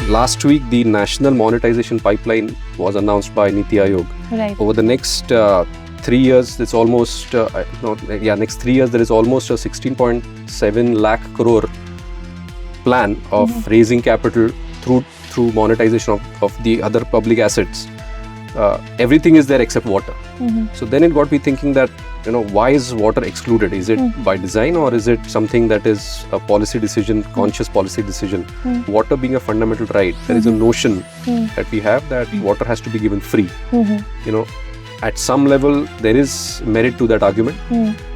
last week, the national monetization pipeline was announced by Niti Aayog. Right. Over the next 3 years, it's almost next 3 years there is almost a 16.7 lakh crore plan of raising capital through monetization of the other public assets. Everything is there except water. So then it got me thinking that, why is water excluded? Is it by design, or is it something that is a policy decision, conscious policy decision? Water being a fundamental right, there is a notion that we have that water has to be given free. At some level there is merit to that argument,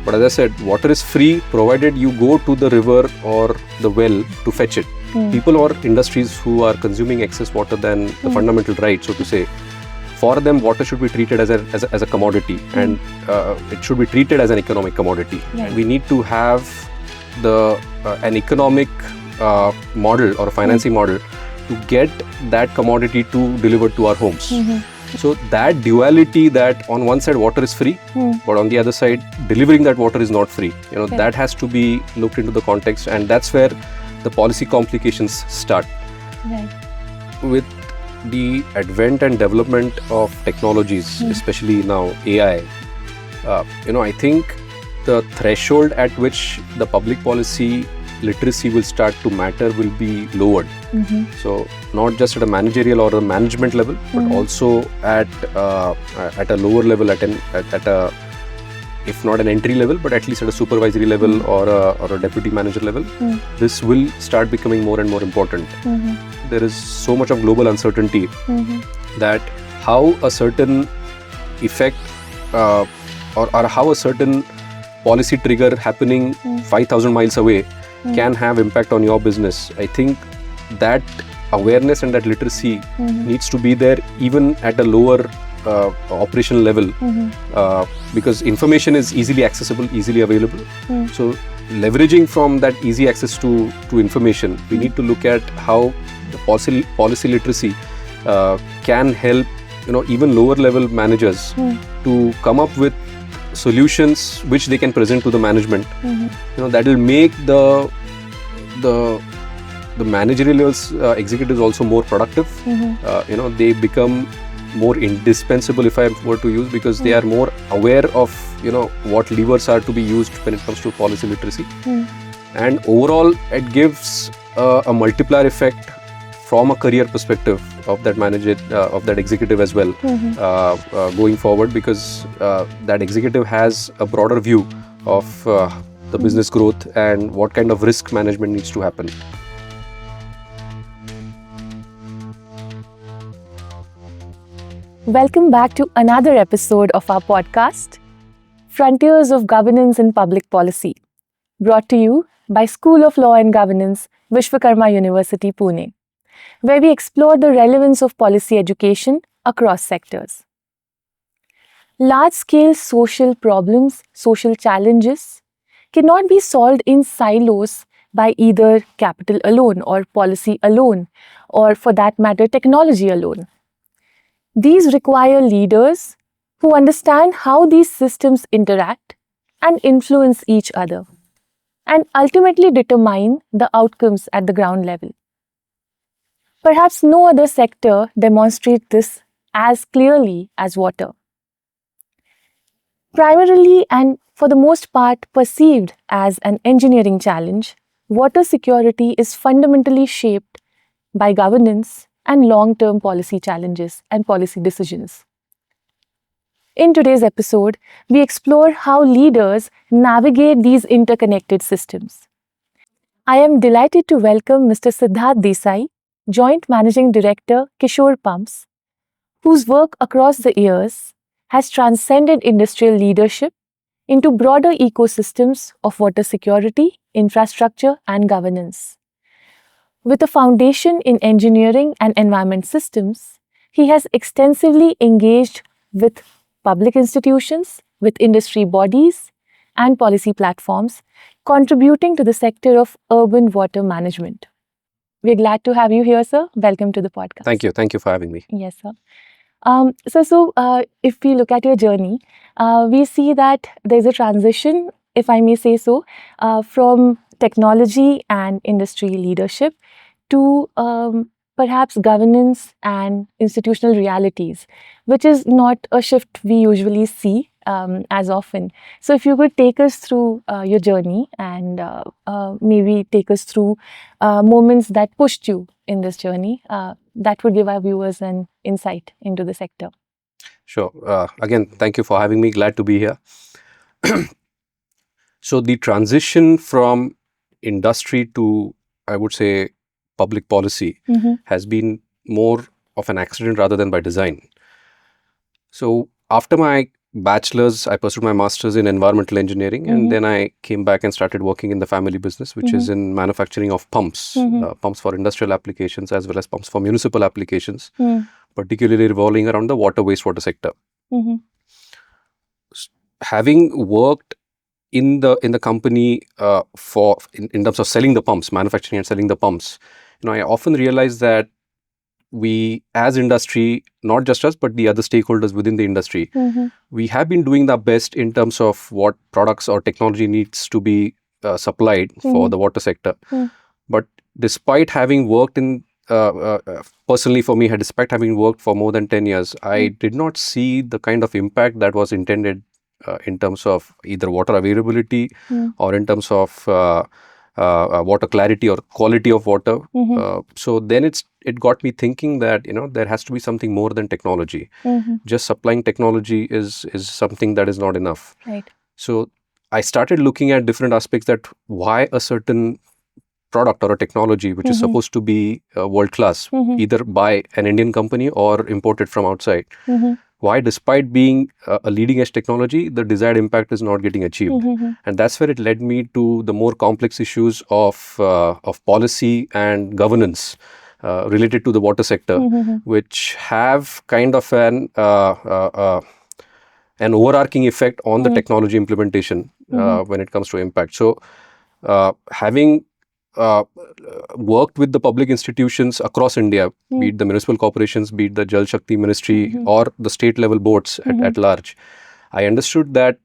but as I said, water is free provided you go to the river or the well to fetch it. People or industries who are consuming excess water than the fundamental right, so to say, for them water should be treated as a commodity, and it should be treated as an economic commodity. Right. We need to have an economic model or a financing model to get that commodity to deliver to our homes. So that duality, that on one side water is free, but on the other side delivering that water is not free, that has to be looked into the context, and that's where the policy complications start. Right. With the advent and development of technologies, especially now AI, I think the threshold at which the public policy literacy will start to matter will be lowered. So not just at a managerial or a management level, but also at a lower level, at a, if not an entry level, but at least at a supervisory level or a deputy manager level. This will start becoming more and more important. There is so much of global uncertainty that how a certain effect or how a certain policy trigger happening 5,000 miles away can have impact on your business. I think that awareness and that literacy needs to be there even at a lower operational level, because information is easily accessible, easily available. So leveraging from that easy access to information, we need to look at how the policy literacy can help even lower level managers to come up with solutions which they can present to the management. That will make the managerial levels executives also more productive. They become more indispensable, if I were to use, because they are more aware of what levers are to be used when it comes to policy literacy. And overall it gives a multiplier effect from a career perspective of that manager, of that executive as well, going forward, because that executive has a broader view of the business growth and what kind of risk management needs to happen. Welcome back to another episode of our podcast, Frontiers of Governance and Public Policy, brought to you by School of Law and Governance, Vishwakarma University, Pune, where we explore the relevance of policy education across sectors. Large-scale social problems, social challenges cannot be solved in silos by either capital alone or policy alone, or for that matter, technology alone. These require leaders who understand how these systems interact and influence each other, and ultimately determine the outcomes at the ground level. Perhaps no other sector demonstrates this as clearly as water. Primarily and for the most part perceived as an engineering challenge, water security is fundamentally shaped by governance and long-term policy challenges and policy decisions. In today's episode, we explore how leaders navigate these interconnected systems. I am delighted to welcome Mr. Siddharth Desai, Joint Managing Director, Kishore Pumps, whose work across the years has transcended industrial leadership into broader ecosystems of water security, infrastructure, and governance. With a foundation in engineering and environment systems, he has extensively engaged with public institutions, with industry bodies, and policy platforms, contributing to the sector of urban water management. We're glad to have you here, sir. Welcome to the podcast. Thank you. Thank you for having me. Yes, sir. So if we look at your journey, we see that there's a transition, if I may say so, from technology and industry leadership to perhaps governance and institutional realities, which is not a shift we usually see as often. So, if you could take us through your journey and maybe take us through moments that pushed you in this journey, that would give our viewers an insight into the sector. Sure. Again, thank you for having me. Glad to be here. So the transition from industry to, I would say, public policy has been more of an accident rather than by design. So after my bachelor's, I pursued my master's in environmental engineering, and then I came back and started working in the family business, which is in manufacturing of pumps, pumps for industrial applications as well as pumps for municipal applications, particularly revolving around the water wastewater sector. Having worked in the company in terms of selling the pumps, manufacturing and selling the pumps, I often realize that we as industry, not just us but the other stakeholders within the industry, we have been doing the best in terms of what products or technology needs to be supplied for the water sector. But despite having worked in personally for me, despite having worked for more than 10 years, I did not see the kind of impact that was intended in terms of either water availability or in terms of water clarity or quality of water. So then it got me thinking that there has to be something more than technology. Just supplying technology is something that is not enough. Right. So I started looking at different aspects, that why a certain product or a technology which is supposed to be world class, either by an Indian company or imported from outside, why despite being a leading edge technology, the desired impact is not getting achieved. And that's where it led me to the more complex issues of policy and governance related to the water sector, which have kind of an overarching effect on the technology implementation when it comes to impact. So having worked with the public institutions across India, be it the municipal corporations, be it the Jal Shakti Ministry or the state level boards at large, I understood that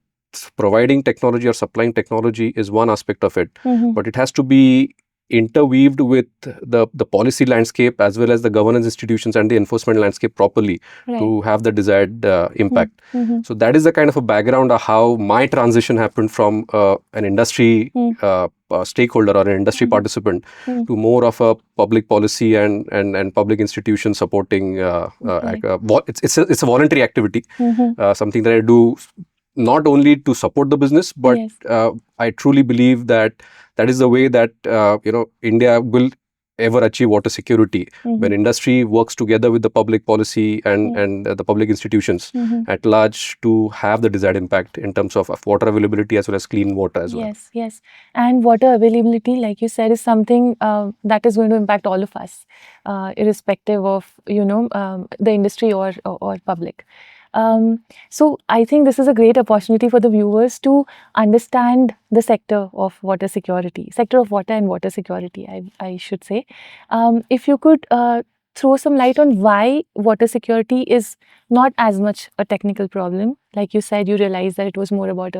providing technology or supplying technology is one aspect of it, but it has to be interweaved with the policy landscape as well as the governance institutions and the enforcement landscape properly to have the desired impact. So that is the kind of a background of how my transition happened from an industry stakeholder or an industry participant to more of a public policy and public institution supporting. It's a voluntary activity, something that I do not only to support the business, but I truly believe that is the way that India will ever achieve water security, when industry works together with the public policy and the public institutions at large to have the desired impact in terms of water availability as well as clean water as well. Yes. And water availability, like you said, is something that is going to impact all of us, irrespective of the industry or public. So I think this is a great opportunity for the viewers to understand the sector of water and water security, I should say. If you could throw some light on why water security is not as much a technical problem. Like you said, you realized that it was more about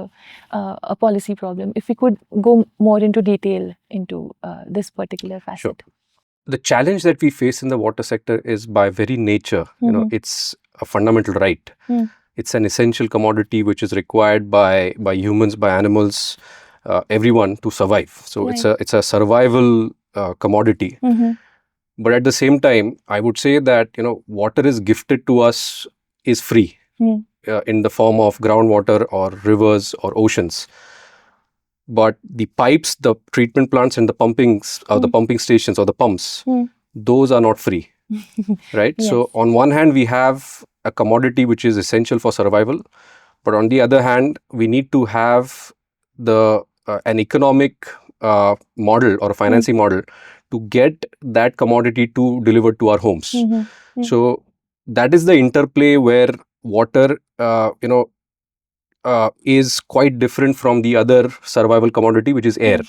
a policy problem. If we could go more into detail into this particular facet. Sure. The challenge that we face in the water sector is by very nature, it's a fundamental right. It's an essential commodity which is required by humans, by animals, everyone to survive. So it's a survival commodity. But at the same time, I would say that water is gifted to us is free in the form of groundwater or rivers or oceans. But the pipes, the treatment plants and the pumpings or the pumping stations or the pumps, those are not free, right? Yes. So on one hand, we have a commodity which is essential for survival. But on the other hand, we need to have an economic model or a financing model to get that commodity to deliver to our homes. So that is the interplay where water, is quite different from the other survival commodity, which is air.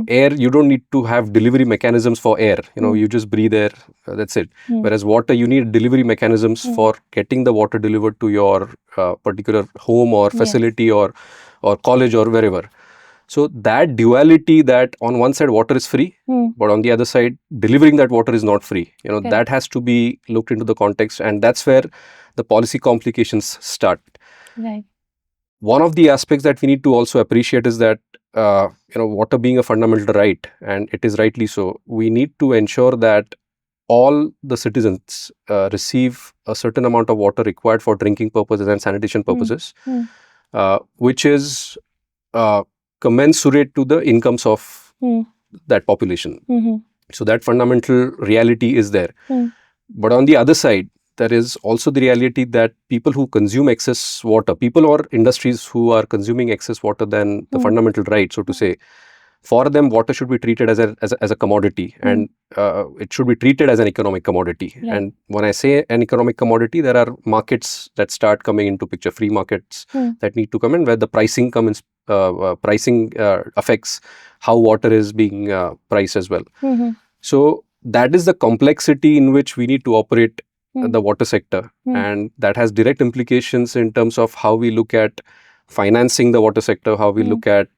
Air, you don't need to have delivery mechanisms for air. You just breathe air, that's it. Whereas water, you need delivery mechanisms for getting the water delivered to your particular home or facility or college or wherever. So that duality, that on one side water is free, but on the other side delivering that water is not free, that has to be looked into the context, and that's where the policy complications start. Right. One of the aspects that we need to also appreciate is that water being a fundamental right, and it is rightly so, we need to ensure that all the citizens receive a certain amount of water required for drinking purposes and sanitation purposes, which is commensurate to the incomes of that population. So that fundamental reality is there. But on the other side, there is also the reality that people who consume excess water, people or industries who are consuming excess water than the fundamental right, so to say, for them, water should be treated as a commodity, and it should be treated as an economic commodity. Right. And when I say an economic commodity, there are markets that start coming into picture, free markets that need to come in, where the pricing affects how water is being priced as well. So that is the complexity in which we need to operate the water sector, and that has direct implications in terms of how we look at financing the water sector, how we look at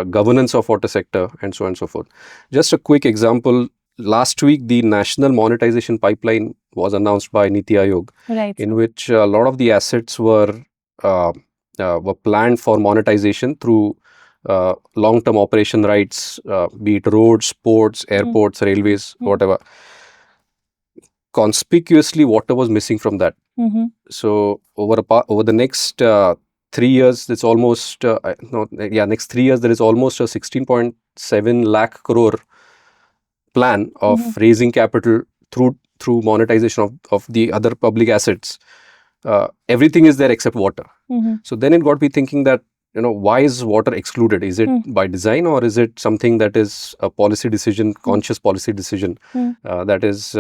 governance of water sector, and so on and so forth. Just a quick example, last week the national monetization pipeline was announced by Niti Aayog, Right. in which a lot of the assets were planned for monetization through long-term operation rights, be it roads, ports, airports, railways, whatever. Conspicuously, water was missing from that. So over the next 3 years, it's almost next 3 years there is almost a 16.7 lakh crore plan of raising capital through monetization of the other public assets. Everything is there except water. So then it got me thinking that, why is water excluded? Is it by design, or is it something that is a policy decision, conscious policy decision, that is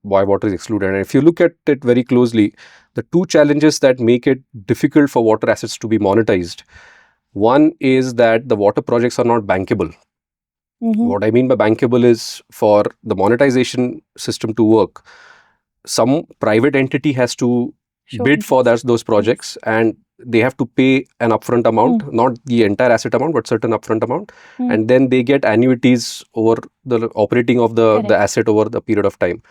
why water is excluded? And if you look at it very closely, the two challenges that make it difficult for water assets to be monetized, one is that the water projects are not bankable. What I mean by bankable is, for the monetization system to work, some private entity has to bid for those projects, and they have to pay an upfront amount, not the entire asset amount, but certain upfront amount, and then they get annuities over the operating of the asset over the period of time.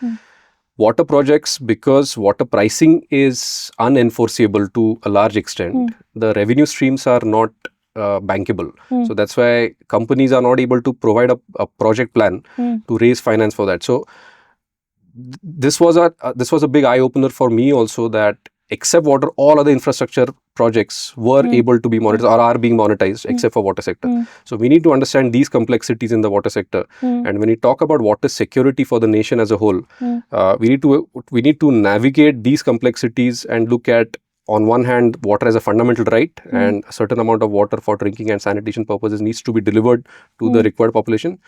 Water projects, because water pricing is unenforceable to a large extent, the revenue streams are not bankable. So that's why companies are not able to provide a project plan to raise finance for that. So this was a big eye opener for me also, that except water, all other infrastructure projects were able to be monetized or are being monetized except for water sector. So we need to understand these complexities in the water sector. And when we talk about water security for the nation as a whole, we need to navigate these complexities and look at, on one hand, water as a fundamental right, and a certain amount of water for drinking and sanitation purposes needs to be delivered to the required population.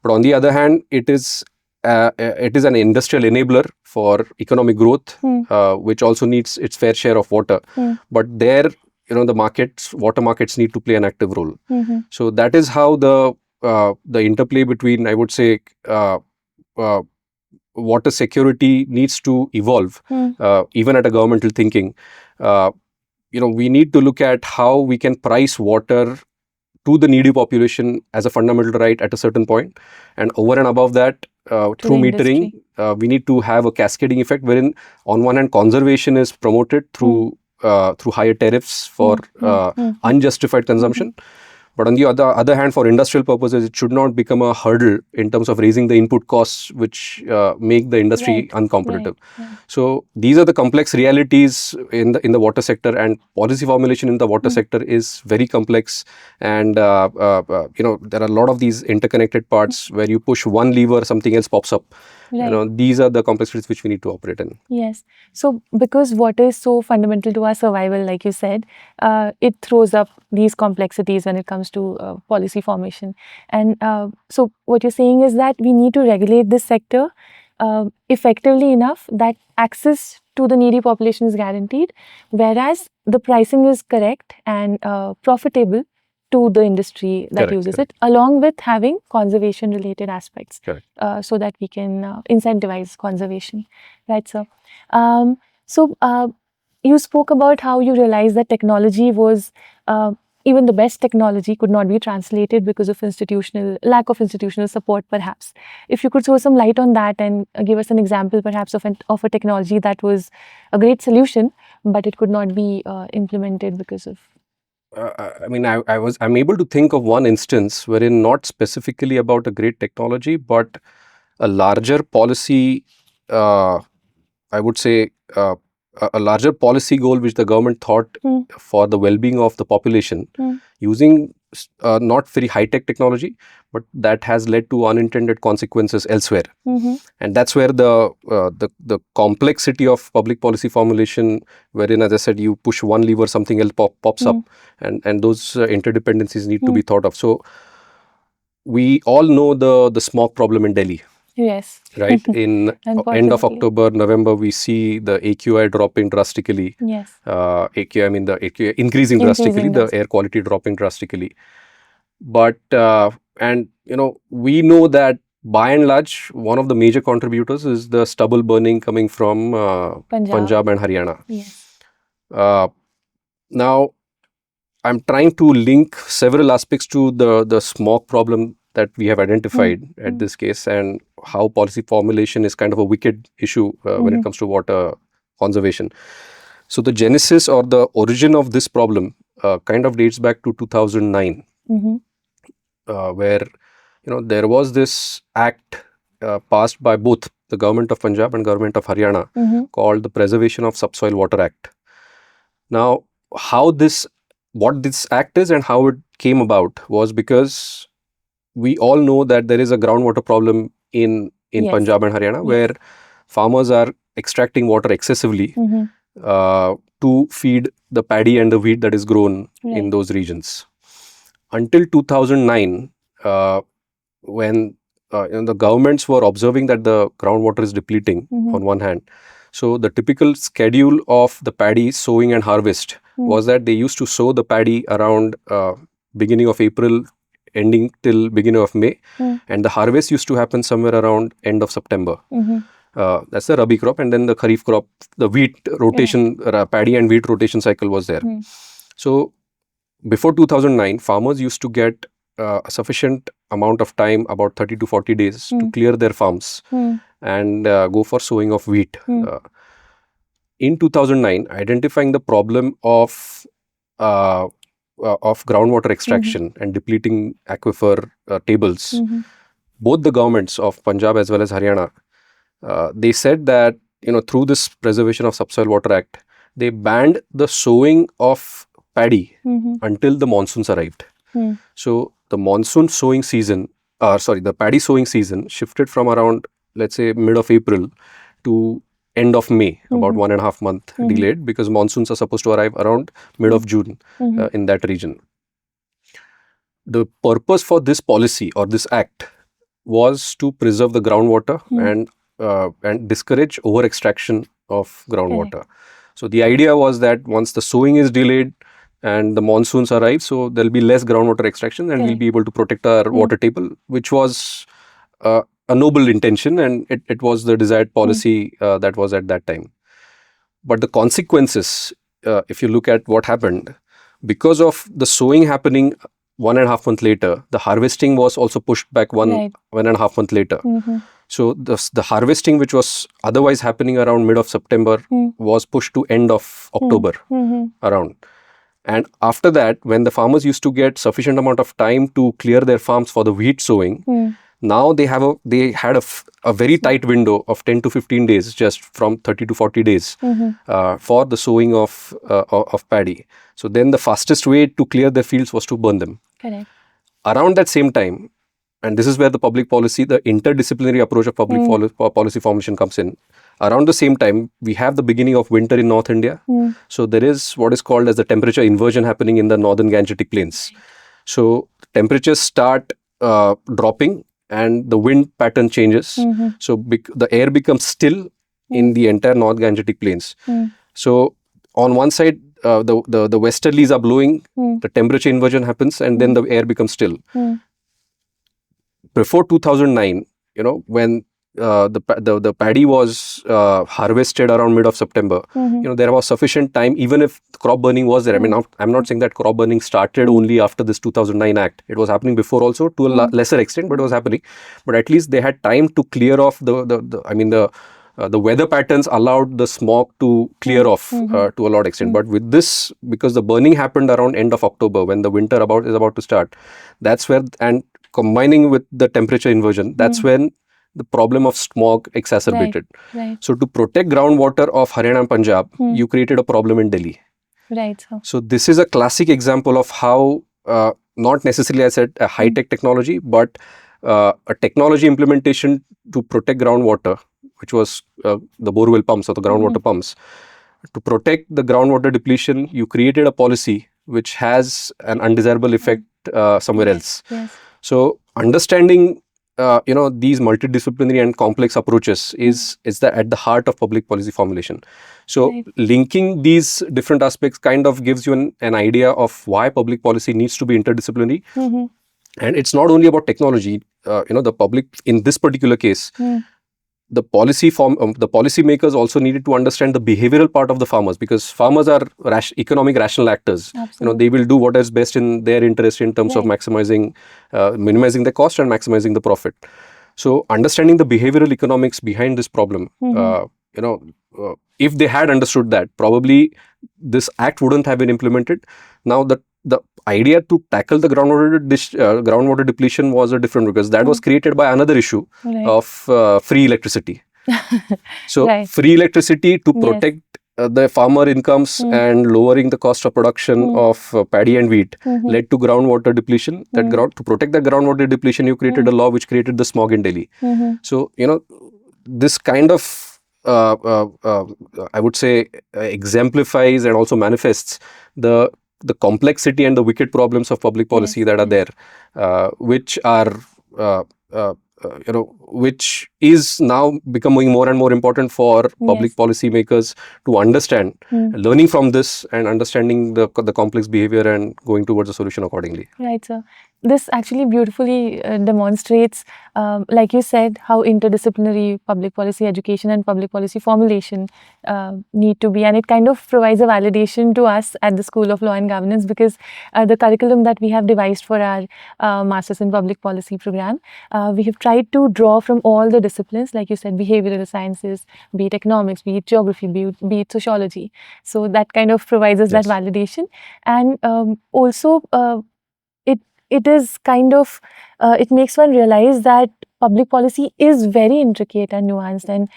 But on the other hand, it is an industrial enabler for economic growth, which also needs its fair share of water. But there, the water markets need to play an active role. So that is how the interplay between, I would say, water security needs to evolve, even at a governmental thinking. We need to look at how we can price water to the needy population as a fundamental right at a certain point, and over and above that, through metering, we need to have a cascading effect, wherein on one hand conservation is promoted through higher tariffs for unjustified consumption. But on the other hand, for industrial purposes, it should not become a hurdle in terms of raising the input costs, which make the industry uncompetitive. So these are the complex realities in the water sector, and policy formulation in the water sector is very complex. And there are a lot of these interconnected parts where you push one lever, something else pops up. These are the complexities which we need to operate in. Yes. So because water is so fundamental to our survival, like you said, it throws up these complexities when it comes to policy formation. And so what you're saying is that we need to regulate this sector effectively enough that access to the needy population is guaranteed, whereas the pricing is correct and profitable to the industry that uses it, along with having conservation related aspects, so that we can incentivize conservation. Right, sir? So you spoke about how you realized that technology was even the best technology could not be translated because of lack of institutional support, perhaps. If you could throw some light on that and give us an example, perhaps, of a technology that was a great solution, but it could not be implemented because of. I'm able to think of one instance wherein not specifically about a great technology, but a larger policy, I would say, a larger policy goal which the government thought for the well-being of the population, using not very high-tech technology, but that has led to unintended consequences elsewhere. And that's where the complexity of public policy formulation, wherein, as I said, you push one lever, something else pops up, and those interdependencies need to be thought of. So we all know the smog problem in Delhi. Yes. Right. In end of October, November, we see the AQI dropping drastically. Yes. AQI, the AQI increasing drastically, the air quality dropping drastically. But, we know that by and large, one of the major contributors is the stubble burning coming from Punjab and Haryana. Yes. Now, I'm trying to link several aspects to the smog problem that we have identified at this case, and how policy formulation is kind of a wicked issue when it comes to water conservation. So the genesis or the origin of this problem kind of dates back to 2009, where there was this act passed by both the government of Punjab and government of Haryana called the Preservation of Subsoil Water Act. Now, what this act is and how it came about was because we all know that there is a groundwater problem in Punjab and Haryana, where farmers are extracting water excessively to feed the paddy and the wheat that is grown in those regions. Until 2009, when the governments were observing that the groundwater is depleting on one hand. So the typical schedule of the paddy sowing and harvest was that they used to sow the paddy around beginning of April, ending till beginning of May, and the harvest used to happen somewhere around end of September. That's the Rabi crop, and then the Kharif crop, the wheat rotation, paddy and wheat rotation cycle was there. So before 2009, farmers used to get a sufficient amount of time, about 30 to 40 days, to clear their farms and go for sowing of wheat. In 2009, identifying the problem of groundwater extraction and depleting aquifer tables, both the governments of Punjab as well as Haryana, they said that through this Preservation of Subsoil Water Act, they banned the sowing of paddy until the monsoons arrived. So the monsoon sowing season, the paddy sowing season shifted from around, let's say, mid of April to end of May, about 1.5 months delayed, because monsoons are supposed to arrive around mid of June in that region. The purpose for this policy or this act was to preserve the groundwater and discourage over extraction of groundwater. So the idea was that once the sowing is delayed and the monsoons arrive, so there'll be less groundwater extraction and we'll be able to protect our water table, which was a noble intention, and it was the desired policy that was at that time. But the consequences, if you look at what happened, because of the sowing happening 1.5 months later, the harvesting was also pushed back 1.5 months later. So the harvesting, which was otherwise happening around mid of September, was pushed to end of October around. And after that, when the farmers used to get sufficient amount of time to clear their farms for the wheat sowing, now they had a very tight window of 10 to 15 days, just from 30 to 40 days for the sowing of paddy. So then the fastest way to clear their fields was to burn them. Correct. Around that same time, and this is where the public policy, the interdisciplinary approach of public policy formulation comes in. Around the same time, we have the beginning of winter in North India. So there is what is called as the temperature inversion happening in the northern Gangetic plains. So temperatures start dropping and the wind pattern changes. So the air becomes still in the entire North Gangetic plains. So on one side, the westerlies are blowing, the temperature inversion happens, and then the air becomes still. Before 2009, when the paddy was harvested around mid of September, there was sufficient time, even if crop burning was there. I mean, I'm not saying that crop burning started only after this 2009 Act. It was happening before also to a lesser extent, but it was happening. But at least they had time to clear off the weather patterns allowed the smog to clear off to a lot extent. But with this, because the burning happened around end of October when the winter is about to start, that's where, and combining with the temperature inversion, that's when the problem of smog exacerbated. Right. So to protect groundwater of Haryana and Punjab, you created a problem in Delhi. Right. So this is a classic example of how, not necessarily, I said, a high-tech technology, but a technology implementation to protect groundwater, which was the borewell pumps or the groundwater pumps. To protect the groundwater depletion, you created a policy which has an undesirable effect somewhere else. Yes. So understanding these multidisciplinary and complex approaches is at the heart of public policy formulation. So linking these different aspects kind of gives you an idea of why public policy needs to be interdisciplinary. And it's not only about technology. The public, in this particular case, the policy makers also needed to understand the behavioral part of the farmers, because farmers are economic rational actors. They will do what is best in their interest in terms of minimizing the cost and maximizing the profit. So understanding the behavioral economics behind this problem, if they had understood that, probably this act wouldn't have been implemented. Now the idea to tackle the groundwater depletion was a different, because that was created by another issue of free electricity. So free electricity to protect the farmer incomes and lowering the cost of production of paddy and wheat led to groundwater depletion. To protect the groundwater depletion, you created a law which created the smog in Delhi. So this kind of I would say exemplifies and also manifests the complexity and the wicked problems of public policy that are there, which are which is now becoming more and more important for public policy makers to understand, learning from this and understanding the complex behavior and going towards a solution accordingly. Right, sir. This actually beautifully demonstrates, like you said, how interdisciplinary public policy education and public policy formulation need to be. And it kind of provides a validation to us at the School of Law and Governance, because the curriculum that we have devised for our Masters in Public Policy program, we have tried to draw from all the disciplines, like you said, behavioral sciences, be it economics, be it geography, be it sociology. So that kind of provides us that validation. And also, it is kind of, it makes one realize that public policy is very intricate and nuanced. And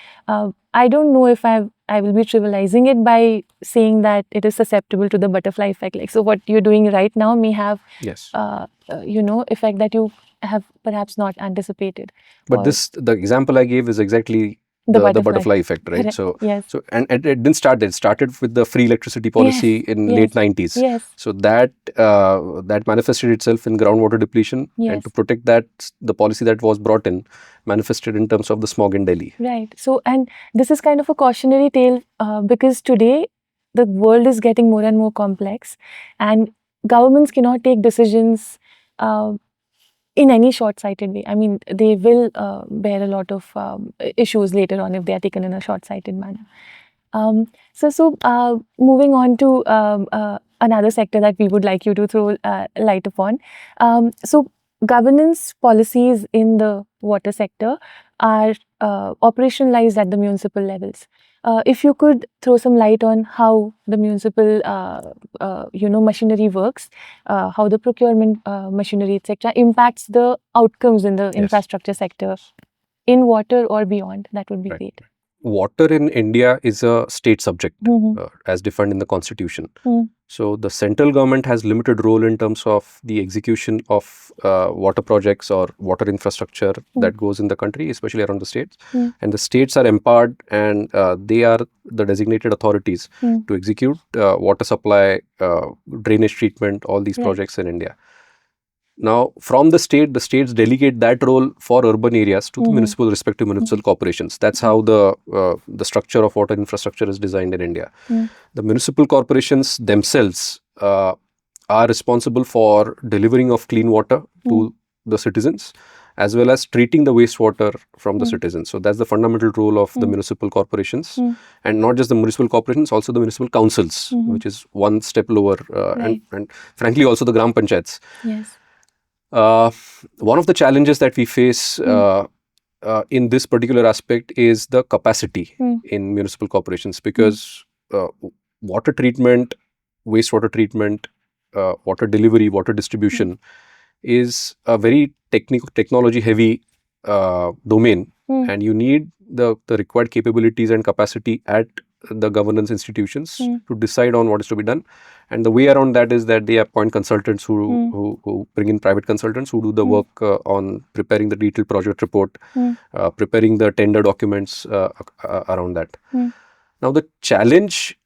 I don't know if I will be trivializing it by saying that it is susceptible to the butterfly effect. Like, so what you're doing right now may have, effect that you have perhaps not anticipated. But the example I gave is exactly the butterfly effect, right? Correct. So, yes. so and it didn't start. It started with the free electricity policy in late 90s. Yes. So that manifested itself in groundwater depletion, and to protect that, the policy that was brought in manifested in terms of the smog in Delhi. Right. So, and this is kind of a cautionary tale because today the world is getting more and more complex, and governments cannot take decisions in any short-sighted way. I mean, they will bear a lot of issues later on if they are taken in a short-sighted manner. So moving on to another sector that we would like you to throw light upon. So governance policies in the water sector are operationalized at the municipal levels. If you could throw some light on how the municipal, machinery works, how the procurement machinery, etc., impacts the outcomes in the infrastructure sector in water or beyond, that would be great. Water in India is a state subject as defined in the constitution. So the central government has limited role in terms of the execution of water projects or water infrastructure that goes in the country, especially around the states. And the states are empowered, and they are the designated authorities to execute water supply, drainage treatment, all these projects in India. Now, from the states delegate that role for urban areas to the respective municipal corporations. That's how the structure of water infrastructure is designed in India. The municipal corporations themselves are responsible for delivering of clean water to the citizens, as well as treating the wastewater from the citizens. So that's the fundamental role of the municipal corporations, and not just the municipal corporations, also the municipal councils, which is one step lower, and frankly also the gram panchayats. Yes. One of the challenges that we face in this particular aspect is the capacity in municipal corporations, because water treatment, wastewater treatment, water delivery, water distribution is a very technology heavy domain, and you need the required capabilities and capacity at the governance institutions to decide on what is to be done. And the way around that is that they appoint consultants who bring in private consultants who do the work on preparing the detailed project report, preparing the tender documents around that. Now the challenge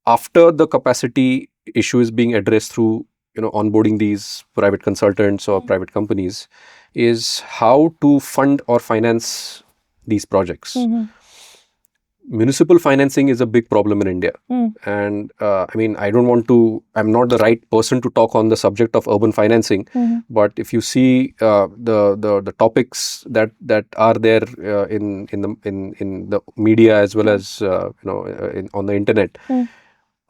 after the capacity issue is being addressed through onboarding these private consultants or private companies is how to fund or finance these projects. Municipal financing is a big problem in India, and I'm not the right person to talk on the subject of urban financing, but if you see the topics that are there in the media as well as on the internet,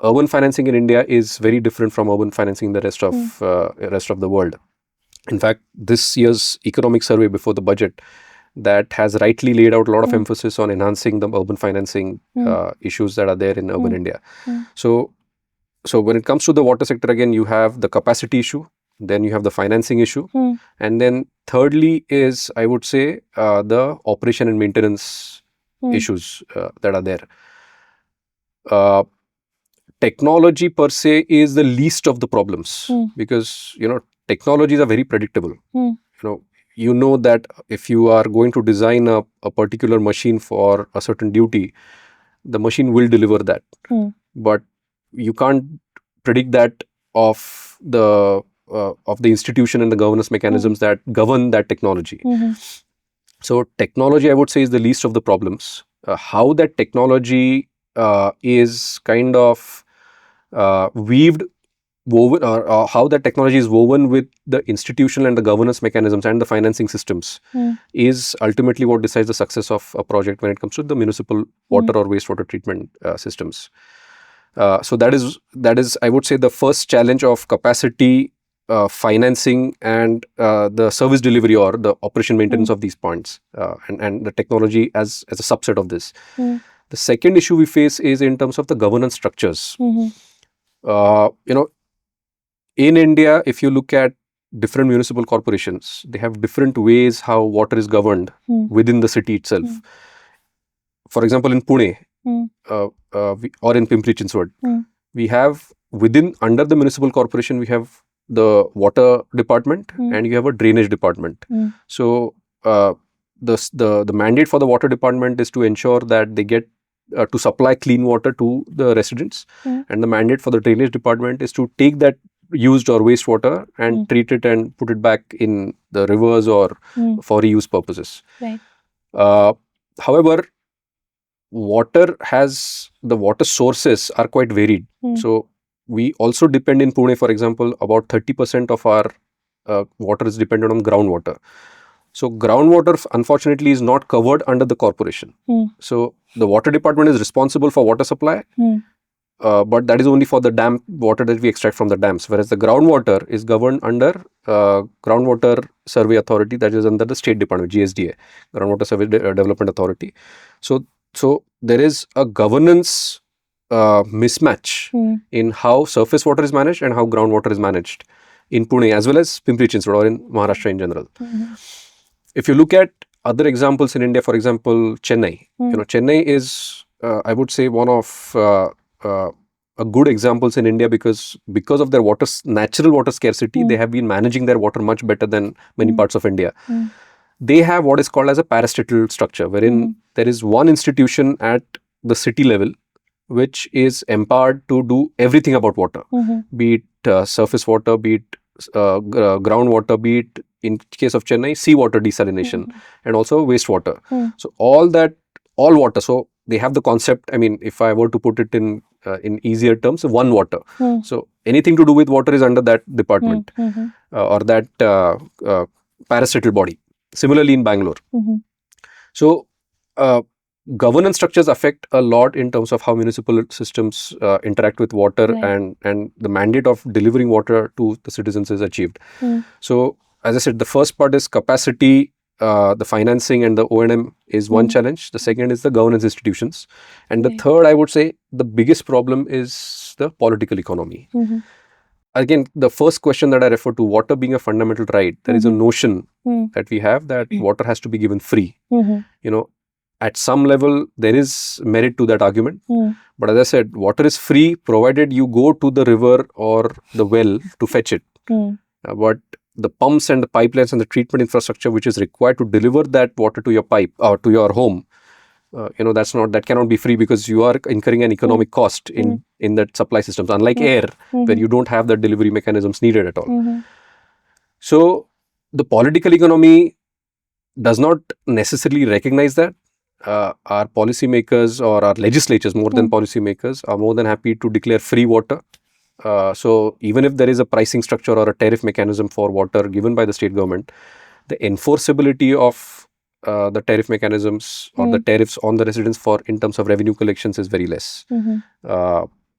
urban financing in India is very different from urban financing in the rest of the world. In fact, this year's economic survey before the budget that has rightly laid out a lot of emphasis on enhancing the urban financing issues that are there in urban India. So when it comes to the water sector, again, you have the capacity issue, then you have the financing issue, and then thirdly is, I would say, the operation and maintenance issues that are there. Technology per se is the least of the problems, because technologies are very predictable. You know that if you are going to design a particular machine for a certain duty, the machine will deliver that. But you can't predict that of the institution and the governance mechanisms that govern that technology. So technology, I would say, is the least of the problems. How that technology is kind of woven, or how that technology is woven with the institutional and the governance mechanisms and the financing systems is ultimately what decides the success of a project when it comes to the municipal water or wastewater treatment systems. So that is, I would say, the first challenge of capacity, financing, and the service delivery or the operation maintenance of these points, and the technology as a subset of this. The second issue we face is in terms of the governance structures. In India, if you look at different municipal corporations, they have different ways how water is governed within the city itself. For example, in Pune or in Pimpri-Chinchwad, we have under the municipal corporation, we have the water department and you have a drainage department. So the mandate for the water department is to ensure that they get to supply clean water to the residents, and the mandate for the drainage department is to take that used or wastewater and treat it and put it back in the rivers or for reuse purposes. Right. However, the water sources are quite varied. So we also depend in Pune, for example, about 30% of our water is dependent on groundwater. So groundwater, unfortunately, is not covered under the corporation. So the water department is responsible for water supply, but that is only for the dam water that we extract from the dams, whereas the groundwater is governed under Groundwater Survey Authority, that is under the State Department, GSDA, Groundwater Survey Development Authority. So there is a governance mismatch in how surface water is managed and how groundwater is managed in Pune as well as Pimpri-Chinchwad or in Maharashtra in general. If you look at other examples in India, for example, Chennai. Chennai is, I would say, one of a good examples in India because of their natural water scarcity, they have been managing their water much better than many parts of India. They have what is called as a parastatal structure, wherein there is one institution at the city level which is empowered to do everything about water, be it surface water, be it groundwater, be it, in case of Chennai, seawater desalination, and also wastewater. So all water. So they have the concept, I mean, if I were to put it in easier terms, one water. So anything to do with water is under that department or that parastatal body. Similarly in Bangalore. Mhm. So governance structures affect a lot in terms of how municipal systems interact with water, Right. and the mandate of delivering water to the citizens is achieved. Mm. So as I said, the first part is capacity, the financing and the O&M is one challenge. The second is the governance institutions. And the Right. third, I would say, the biggest problem is the political economy. Mhm. Again, the first question that I refer to, water being a fundamental right, there is a notion that we have that water has to be given free. Mhm. You know, at some level, there is merit to that argument. Mm. But as I said, water is free provided you go to the river or the well to fetch it. Mm. But the pumps and the pipelines and the treatment infrastructure which is required to deliver that water to your pipe or to your home, that cannot be free, because you are incurring an economic cost in that supply systems, unlike air, where you don't have the delivery mechanisms needed at all. Mhm. So the political economy does not necessarily recognize that. Our policymakers or our legislatures, more than policymakers, are more than happy to declare free water. So even if there is a pricing structure or a tariff mechanism for water given by the state government, the enforceability of the tariff mechanisms or the tariffs on the residents for in terms of revenue collections is very less.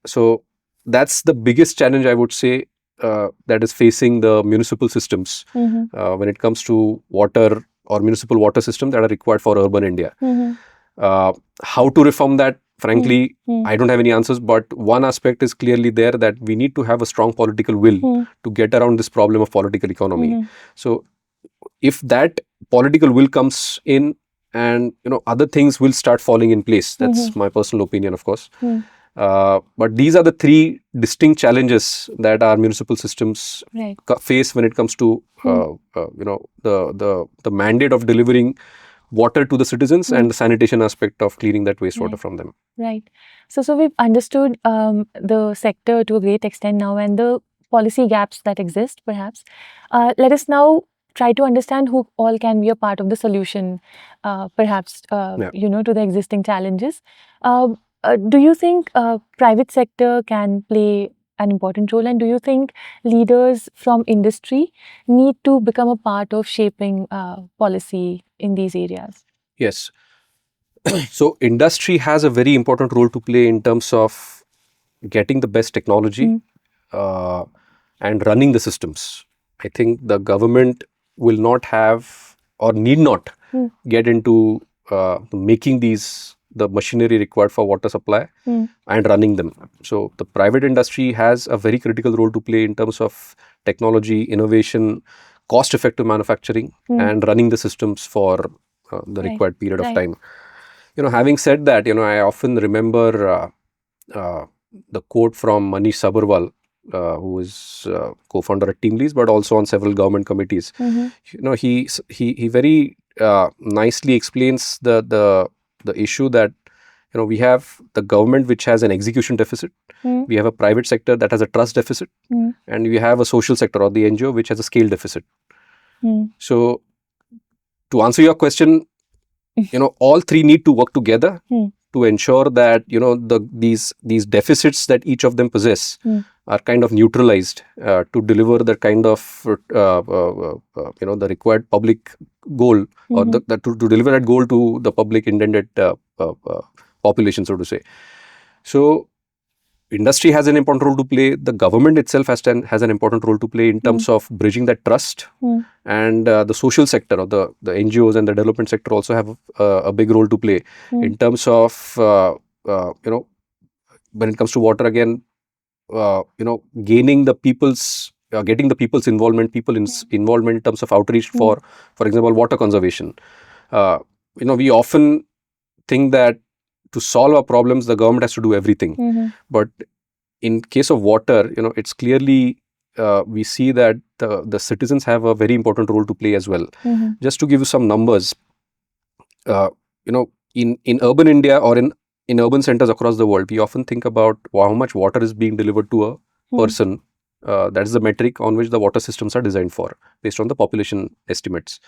So that's the biggest challenge, I would say, that is facing the municipal systems when it comes to water or municipal water systems that are required for urban India. How to reform that? Frankly, I don't have any answers, but one aspect is clearly there, that we need to have a strong political will to get around this problem of political economy. So if that political will comes in, and other things will start falling in place. That's my personal opinion, of course. But these are the three distinct challenges that our municipal systems face when it comes to the mandate of delivering water to the citizens and the sanitation aspect of cleaning that wastewater from them. Right. So we've understood the sector to a great extent now, and the policy gaps that exist, perhaps. Let us now try to understand who all can be a part of the solution, perhaps, to the existing challenges. Do you think private sector can play an important role, and do you think leaders from industry need to become a part of shaping policy in these areas? Yes. So industry has a very important role to play in terms of getting the best technology and running the systems. I think the government will not have or need not get into making the machinery required for water supply and running them. So the private industry has a very critical role to play in terms of technology, innovation, cost-effective manufacturing, and running the systems for the required period of time. Having said that, I often remember the quote from Manish Sabharwal, who is co-founder at TeamLease, but also on several government committees. He very nicely explains the issue that we have the government which has an execution deficit, we have a private sector that has a trust deficit, and we have a social sector or the NGO which has a scale deficit. So to answer your question, all three need to work together to ensure that these deficits that each of them possess are kind of neutralized to deliver the kind of the required public goal, or to deliver that goal to the public intended population, so to say. So industry has an important role to play. The government itself has an important role to play in terms of bridging that trust. And the social sector or the NGOs and the development sector also have a big role to play in terms of, when it comes to water again, getting the people's involvement, involvement in terms of outreach for example, water conservation. We often think that to solve our problems, the government has to do everything. But in case of water, it's clearly we see that the citizens have a very important role to play as well. Just to give you some numbers, in urban India or in urban centers across the world, we often think about how much water is being delivered to a person. That is the metric on which the water systems are designed for, based on the population estimates.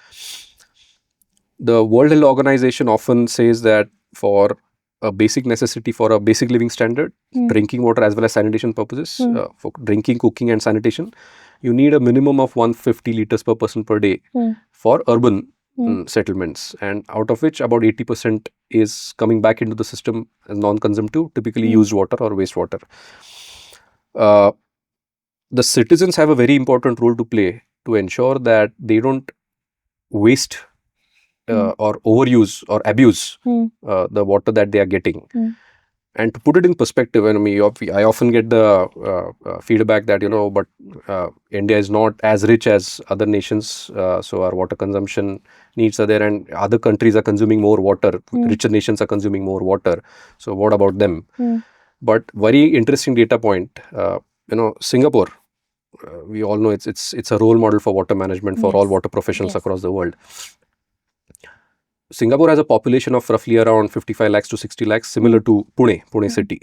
The World Health Organization often says that for a basic necessity, for a basic living standard, drinking water as well as sanitation purposes, for drinking, cooking and sanitation, you need a minimum of 150 liters per person per day for urban settlements, and out of which about 80% is coming back into the system as non-consumptive, typically used water or wastewater. The citizens have a very important role to play to ensure that they don't waste or overuse or abuse the water that they are getting. And to put it in perspective, I often get the feedback that, but India is not as rich as other nations, so our water consumption needs are there, and other countries are consuming more water, richer nations are consuming more water. So what about them? But very interesting data point, Singapore, we all know it's a role model for water management for all water professionals across the world. Singapore has a population of roughly around 55 lakhs to 60 lakhs, similar to Pune city.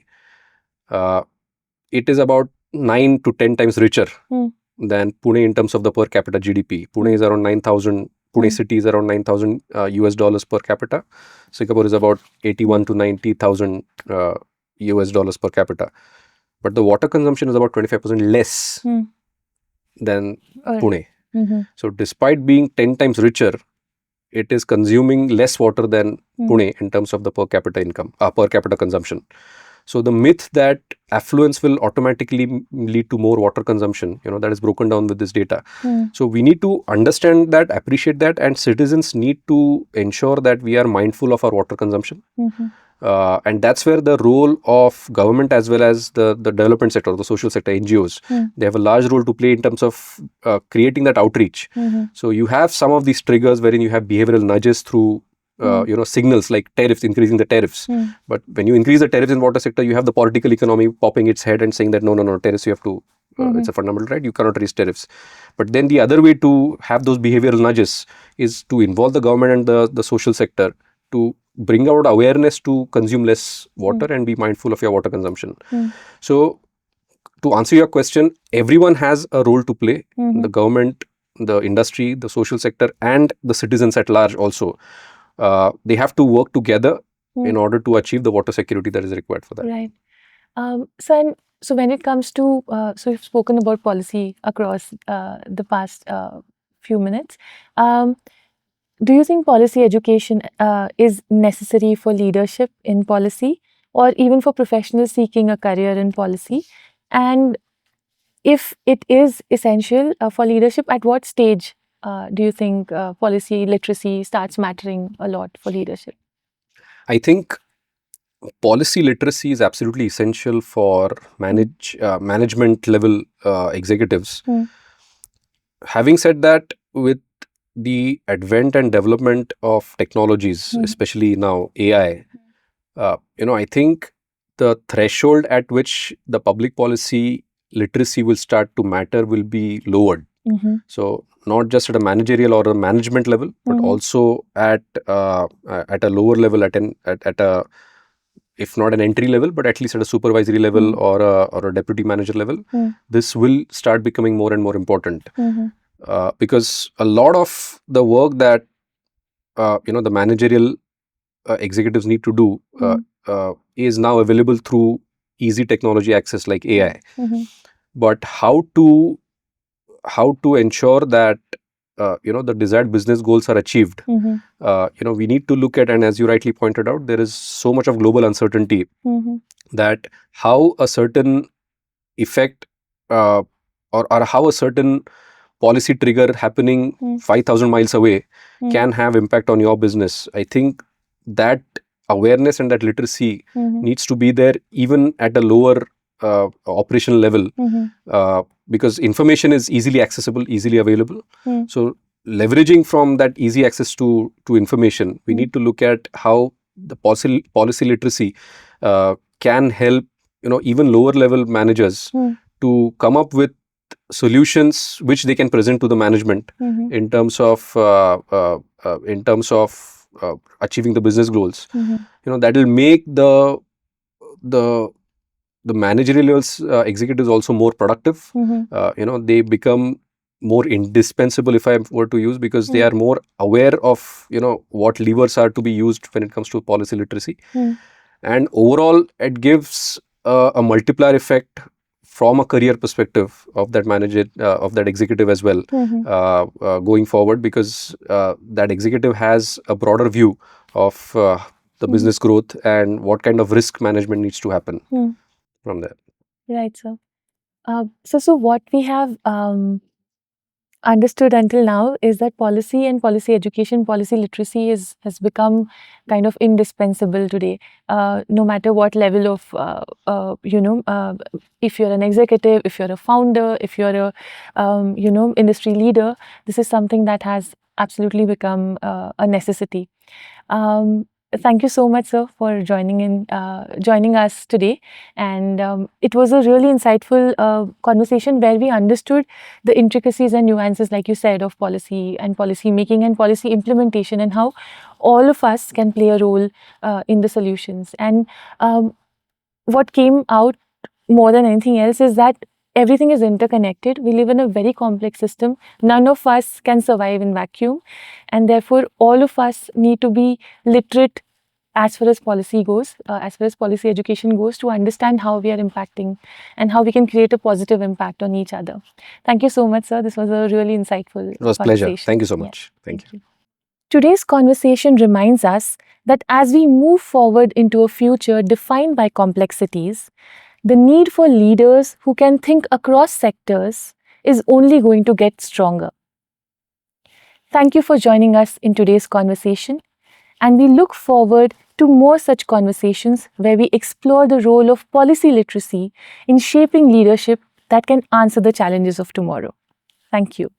It is about 9 to 10 times richer than Pune in terms of the per capita GDP. Pune is around 9,000. Pune city is around $9,000 US dollars per capita. Singapore is about 81 to 90,000 US dollars per capita. But the water consumption is about 25% less than Pune. So despite being 10 times richer, it is consuming less water than Pune in terms of the per capita income, per capita consumption. So the myth that affluence will automatically lead to more water consumption, that is broken down with this data. So we need to understand that, appreciate that, and citizens need to ensure that we are mindful of our water consumption. And that's where the role of government as well as the development sector, the social sector, NGOs, they have a large role to play in terms of creating that outreach. So you have some of these triggers wherein you have behavioral nudges through signals like tariffs, increasing the tariffs. But when you increase the tariffs in water sector, you have the political economy popping its head and saying that no, tariffs you have to, it's a fundamental right, you cannot raise tariffs. But then the other way to have those behavioral nudges is to involve the government and the social sector to bring out awareness to consume less water and be mindful of your water consumption. So to answer your question, everyone has a role to play. The government, the industry, the social sector, and the citizens at large also. They have to work together in order to achieve the water security that is required for that. Right. So when it comes to, so you've spoken about policy across the past few minutes. Do you think policy education is necessary for leadership in policy or even for professionals seeking a career in policy? And if it is essential for leadership, at what stage do you think policy literacy starts mattering a lot for leadership? I think policy literacy is absolutely essential for management level executives. Having said that, with the advent and development of technologies, especially now AI, I think the threshold at which the public policy literacy will start to matter will be lowered. So not just at a managerial or a management level, but also at a lower level, at a, if not an entry level, but at least at a supervisory level or a deputy manager level. This will start becoming more and more important. Because a lot of the work that the managerial executives need to do is now available through easy technology access like AI. But how to ensure that the desired business goals are achieved, we need to look at, and as you rightly pointed out, there is so much of global uncertainty that how a certain effect or how a certain policy trigger happening 5,000 miles away can have impact on your business. I think that awareness and that literacy needs to be there even at a lower operational level, because information is easily accessible, easily available. So leveraging from that easy access to information, we need to look at how the policy literacy can help even lower level managers to come up with solutions which they can present to the management in terms of achieving the business goals. That will make the managerial executives also more productive. They become more indispensable, if I were to use, because they are more aware of what levers are to be used when it comes to policy literacy. And overall, it gives a multiplier effect from a career perspective of that manager, of that executive as well, going forward, because that executive has a broader view of the business growth and what kind of risk management needs to happen from there. Right, sir. So what we have understood until now is that policy and policy education, policy literacy has become kind of indispensable today. No matter what level of, if you're an executive, if you're a founder, if you're a, industry leader, this is something that has absolutely become a necessity. Thank you so much, sir, for joining us today. And it was a really insightful conversation where we understood the intricacies and nuances, like you said, of policy and policy making and policy implementation, and how all of us can play a role in the solutions. And what came out more than anything else is that everything is interconnected. We live in a very complex system. None of us can survive in vacuum. And therefore, all of us need to be literate as far as policy goes, as far as policy education goes, to understand how we are impacting and how we can create a positive impact on each other. Thank you so much, sir. This was a really insightful It was a pleasure. Thank you so much. Thank you. Today's conversation reminds us that as we move forward into a future defined by complexities, the need for leaders who can think across sectors is only going to get stronger. Thank you for joining us in today's conversation, and we look forward to more such conversations where we explore the role of policy literacy in shaping leadership that can answer the challenges of tomorrow. Thank you.